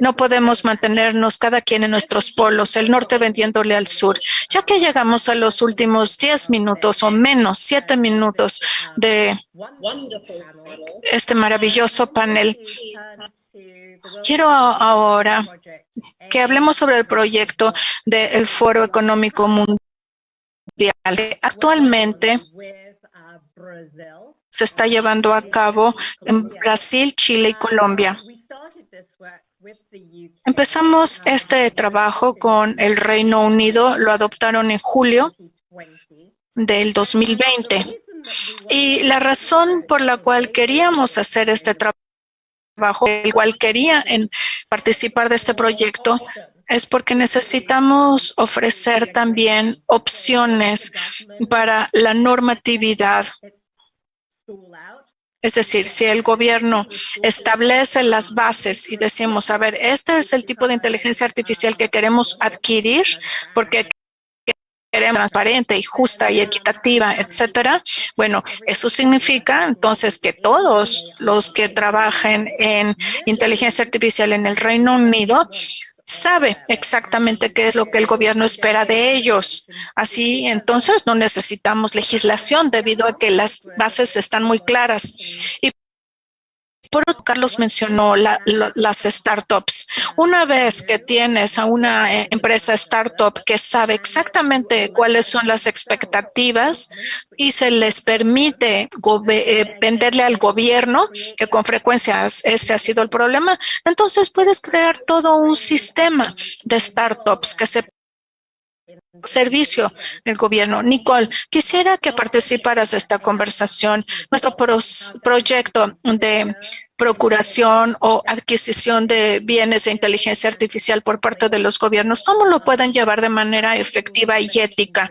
No podemos mantenernos cada quien en nuestros polos, el norte vendiéndole al sur. Ya que llegamos a los últimos 10 minutos o menos, 7 minutos de este maravilloso panel, quiero ahora que hablemos sobre el proyecto del Foro Económico Mundial. Actualmente se está llevando a cabo en Brasil, Chile y Colombia. Empezamos este trabajo con el Reino Unido, lo adoptaron en julio del 2020. Y la razón por la cual queríamos hacer este trabajo, igual quería participar de este proyecto, es porque necesitamos ofrecer también opciones para la normatividad. Es decir, si el gobierno establece las bases y decimos, a ver, este es el tipo de inteligencia artificial que queremos adquirir porque queremos transparente y justa y equitativa, etcétera. Bueno, eso significa entonces que todos los que trabajen en inteligencia artificial en el Reino Unido sabe exactamente qué es lo que el gobierno espera de ellos. Así, entonces, no necesitamos legislación debido a que las bases están muy claras. Y por otro, Carlos mencionó las startups. Una vez que tienes a una empresa startup que sabe exactamente cuáles son las expectativas y se les permite venderle al gobierno, que con frecuencia ese ha sido el problema, entonces puedes crear todo un sistema de startups que se servicio del gobierno. Nicole, quisiera que participaras de esta conversación. Nuestro proyecto de procuración o adquisición de bienes de inteligencia artificial por parte de los gobiernos, ¿cómo lo pueden llevar de manera efectiva y ética?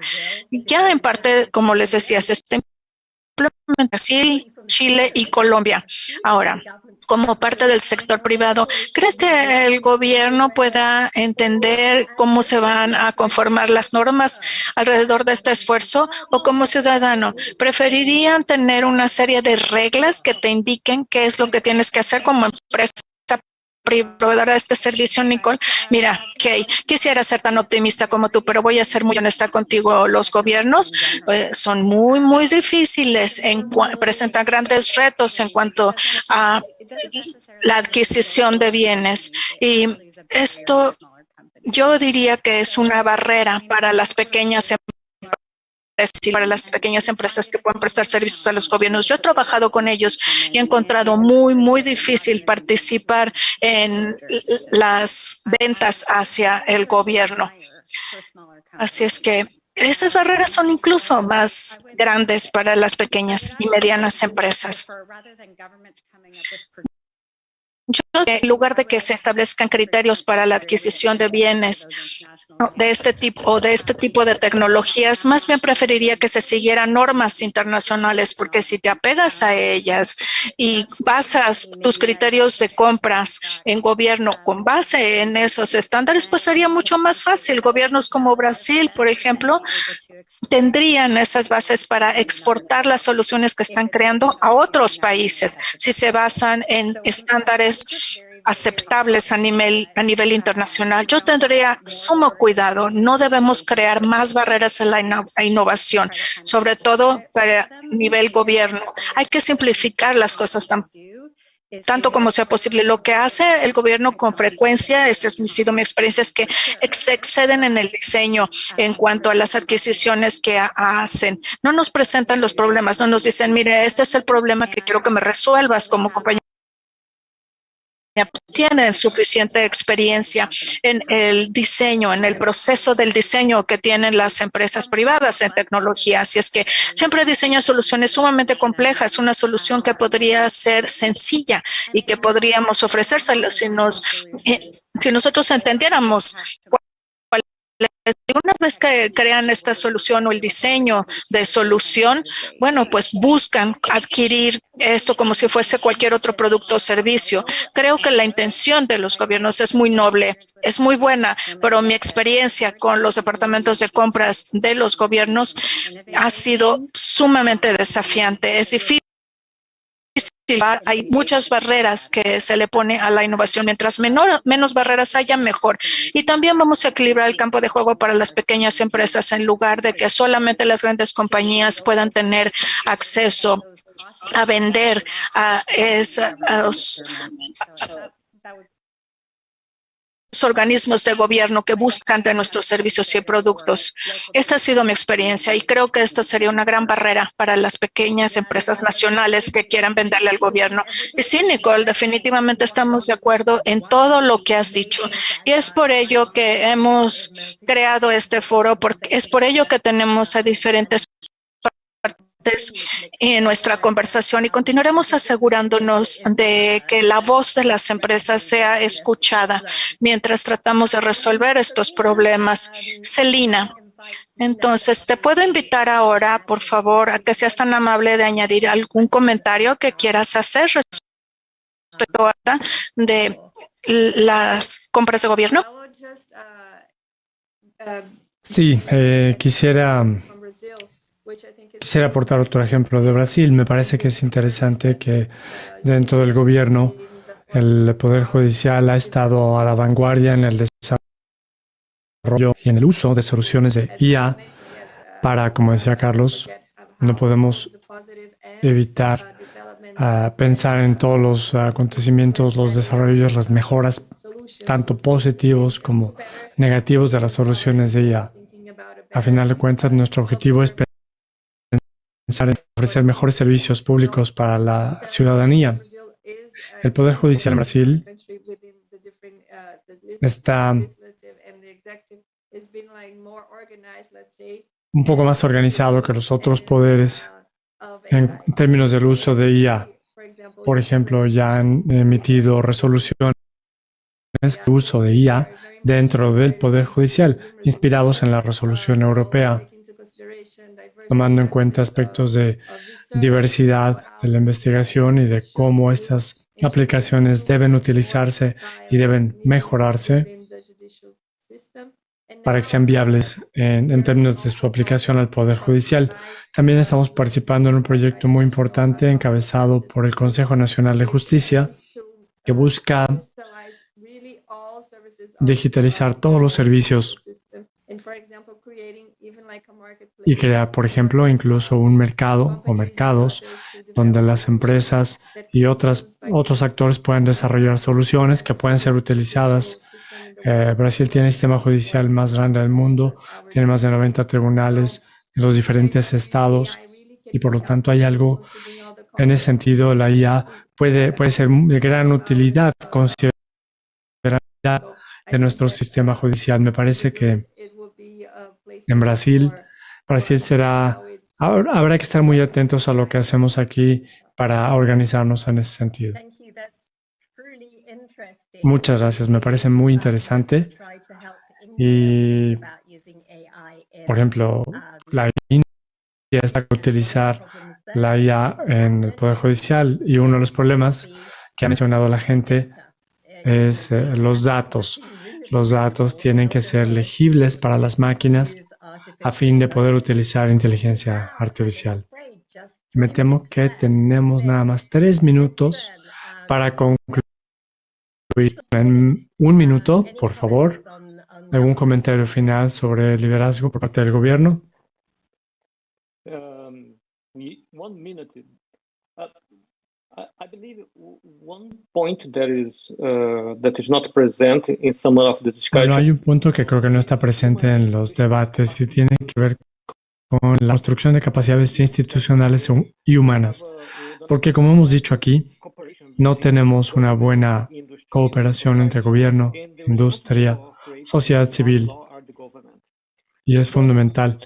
Ya en parte, como les decía, se está implementando en Brasil, Chile y Colombia. Ahora, como parte del sector privado, ¿crees que el gobierno pueda entender cómo se van a conformar las normas alrededor de este esfuerzo? O como ciudadano, ¿preferirían tener una serie de reglas que te indiquen qué es lo que tienes que hacer como empresa proveedora de este servicio, Nicole? Mira, Kay, quisiera ser tan optimista como tú, pero voy a ser muy honesta contigo. Los gobiernos son muy, muy difíciles, presentan grandes retos en cuanto a la adquisición de bienes. Y esto yo diría que es una barrera para las pequeñas empresas y para las pequeñas empresas que puedan prestar servicios a los gobiernos. Yo he trabajado con ellos y he encontrado muy, muy difícil participar en las ventas hacia el gobierno. Así es que esas barreras son incluso más grandes para las pequeñas y medianas empresas. Yo, en lugar de que se establezcan criterios para la adquisición de bienes de este tipo de tecnologías, más bien preferiría que se siguieran normas internacionales, porque si te apegas a ellas y basas tus criterios de compras en gobierno con base en esos estándares, pues sería mucho más fácil. Gobiernos como Brasil, por ejemplo, tendrían esas bases para exportar las soluciones que están creando a otros países si se basan en estándares aceptables a nivel internacional. Yo tendría sumo cuidado. No debemos crear más barreras a la innovación, sobre todo para nivel gobierno. Hay que simplificar las cosas tanto como sea posible. Lo que hace el gobierno con frecuencia, esa ha sido mi experiencia, es que se exceden en el diseño en cuanto a las adquisiciones que hacen. No nos presentan los problemas, no nos dicen, mire, este es el problema que quiero que me resuelvas como compañía. Tienen suficiente experiencia en el diseño, en el proceso del diseño que tienen las empresas privadas en tecnología. Así es que siempre diseñan soluciones sumamente complejas, una solución que podría ser sencilla y que podríamos ofrecérselo si nosotros entendiéramos. Una vez que crean esta solución o el diseño de solución, bueno, pues buscan adquirir esto como si fuese cualquier otro producto o servicio. Creo que la intención de los gobiernos es muy noble, es muy buena, pero mi experiencia con los departamentos de compras de los gobiernos ha sido sumamente desafiante. Es difícil. Hay muchas barreras que se le pone a la innovación. Mientras menos barreras haya, mejor. Y también vamos a equilibrar el campo de juego para las pequeñas empresas en lugar de que solamente las grandes compañías puedan tener acceso a vender a esos organismos de gobierno que buscan de nuestros servicios y productos. Esta ha sido mi experiencia y creo que esto sería una gran barrera para las pequeñas empresas nacionales que quieran venderle al gobierno. Y sí, Nicole, definitivamente estamos de acuerdo en todo lo que has dicho. Y es por ello que hemos creado este foro, porque es por ello que tenemos a diferentes en nuestra conversación y continuaremos asegurándonos de que la voz de las empresas sea escuchada mientras tratamos de resolver estos problemas. Celina, entonces, te puedo invitar ahora, por favor, a que seas tan amable de añadir algún comentario que quieras hacer respecto a de las compras de gobierno. Sí, quisiera aportar otro ejemplo de Brasil. Me parece que es interesante que dentro del gobierno el Poder Judicial ha estado a la vanguardia en el desarrollo y en el uso de soluciones de IA para, como decía Carlos, no podemos evitar pensar en todos los acontecimientos, los desarrollos, las mejoras, tanto positivos como negativos de las soluciones de IA. A final de cuentas, nuestro objetivo es pensar en ofrecer mejores servicios públicos para la ciudadanía. El Poder Judicial en Brasil está un poco más organizado que los otros poderes en términos del uso de IA. Por ejemplo, ya han emitido resoluciones de uso de IA dentro del Poder Judicial, inspirados en la resolución europea, tomando en cuenta aspectos de diversidad de la investigación y de cómo estas aplicaciones deben utilizarse y deben mejorarse para que sean viables en términos de su aplicación al Poder Judicial. También estamos participando en un proyecto muy importante encabezado por el Consejo Nacional de Justicia que busca digitalizar todos los servicios y crear, por ejemplo, incluso un mercado o mercados donde las empresas y otros actores puedan desarrollar soluciones que pueden ser utilizadas. Brasil tiene el sistema judicial más grande del mundo, tiene más de 90 tribunales en los diferentes estados y por lo tanto hay algo en ese sentido. La IA puede ser de gran utilidad considerada de nuestro sistema judicial. Me parece que en Brasil habrá que estar muy atentos a lo que hacemos aquí para organizarnos en ese sentido. Muchas gracias, me parece muy interesante. Y, por ejemplo, la India está a utilizar la IA en el Poder Judicial y uno de los problemas que ha mencionado la gente es los datos. Los datos tienen que ser legibles para las máquinas a fin de poder utilizar inteligencia artificial. Me temo que tenemos nada más 3 minutos para concluir. En 1 minuto, por favor, ¿algún comentario final sobre el liderazgo por parte del gobierno? 1 minute. I believe one point that is not present in some of the discussion. Bueno, hay un punto que creo que no está presente en los debates y tiene que ver con la construcción de capacidades institucionales y humanas. Porque, como hemos dicho aquí, no tenemos una buena cooperación entre gobierno, industria, sociedad civil, y es fundamental.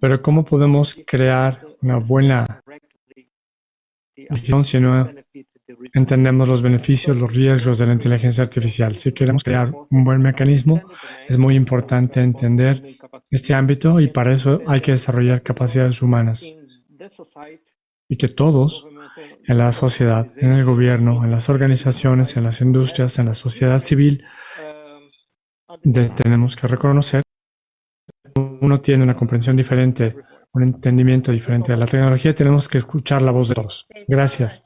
Pero ¿cómo podemos crear una buena visión si no entendemos los beneficios, los riesgos de la inteligencia artificial? Si queremos crear un buen mecanismo, es muy importante entender este ámbito y para eso hay que desarrollar capacidades humanas. Y que todos en la sociedad, en el gobierno, en las organizaciones, en las industrias, en la sociedad civil, tenemos que reconocer que uno tiene una comprensión diferente, un entendimiento diferente de la tecnología, tenemos que escuchar la voz de todos. Gracias.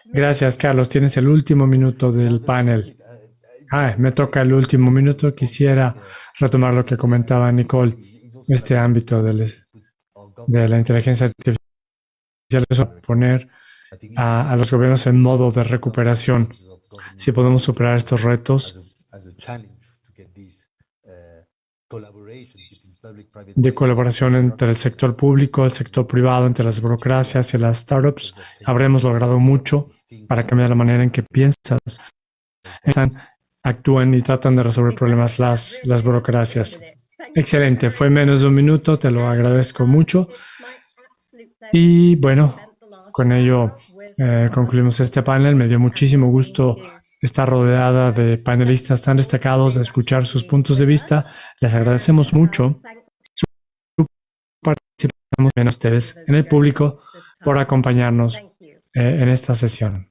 Gracias, Carlos. Tienes el último minuto del panel. Me toca el último minuto. Quisiera retomar lo que comentaba Nicole, este ámbito de la inteligencia artificial, poner a los gobiernos en modo de recuperación. Si podemos superar estos retos de colaboración entre el sector público, el sector privado, entre las burocracias y las startups, habremos logrado mucho para cambiar la manera en que piensan, actúan y tratan de resolver problemas las burocracias. Excelente, fue menos de 1 minuto, te lo agradezco mucho. Y bueno, con ello concluimos este panel. Me dio muchísimo gusto estar rodeada de panelistas tan destacados, de escuchar sus puntos de vista. Les agradecemos mucho su participación en ustedes, en el público, por acompañarnos en esta sesión.